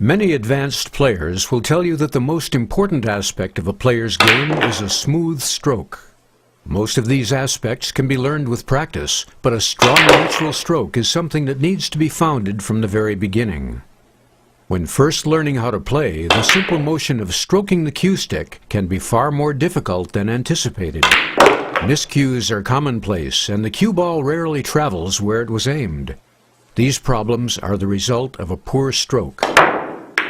Many advanced players will tell you that the most important aspect of a player's game is a smooth stroke. Most of these aspects can be learned with practice, but a strong natural stroke is something that needs to be founded from the very beginning. When first learning how to play, the simple motion of stroking the cue stick can be far more difficult than anticipated. Miscues are commonplace, and the cue ball rarely travels where it was aimed. These problems are the result of a poor stroke.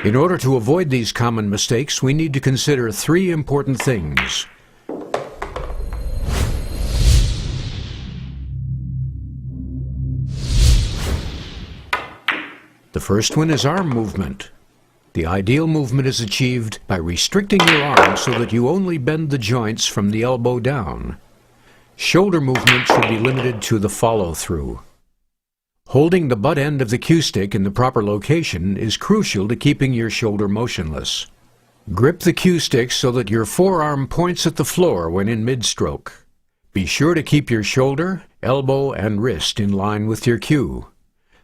In order to avoid these common mistakes, we need to consider three important things. The first one is arm movement. The ideal movement is achieved by restricting your arm so that you only bend the joints from the elbow down. Shoulder movement should be limited to the follow-through. Holding the butt end of the cue stick in the proper location is crucial to keeping your shoulder motionless. Grip the cue stick so that your forearm points at the floor when in mid-stroke. Be sure to keep your shoulder, elbow, and wrist in line with your cue.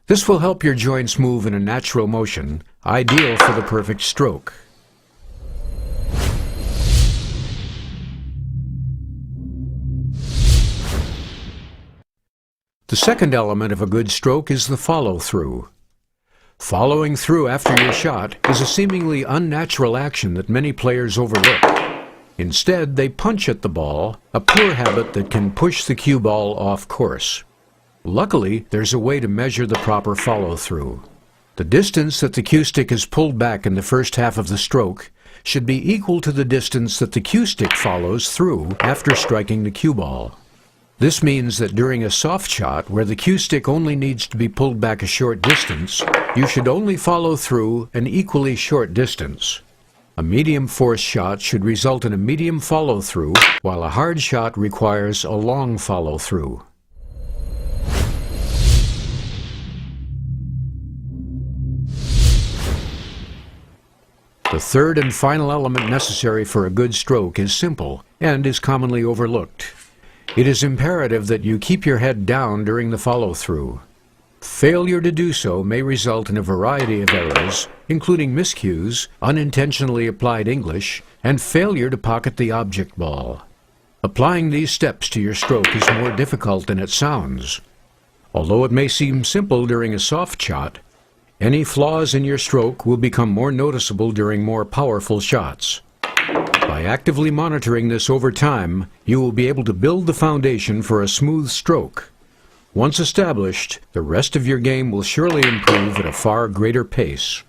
This will help your joints move in a natural motion, ideal for the perfect stroke. The second element of a good stroke is the follow-through. Following through after your shot is a seemingly unnatural action that many players overlook. Instead, they punch at the ball, a poor habit that can push the cue ball off course. Luckily, there's a way to measure the proper follow-through. The distance that the cue stick is pulled back in the first half of the stroke should be equal to the distance that the cue stick follows through after striking the cue ball. This means that during a soft shot, where the cue stick only needs to be pulled back a short distance, you should only follow through an equally short distance. A medium force shot should result in a medium follow-through, while a hard shot requires a long follow-through. The third and final element necessary for a good stroke is simple and is commonly overlooked. It is imperative that you keep your head down during the follow-through. Failure to do so may result in a variety of errors, including miscues, unintentionally applied English, and failure to pocket the object ball. Applying these steps to your stroke is more difficult than it sounds. Although it may seem simple during a soft shot, any flaws in your stroke will become more noticeable during more powerful shots. By actively monitoring this over time, you will be able to build the foundation for a smooth stroke. Once established, the rest of your game will surely improve at a far greater pace.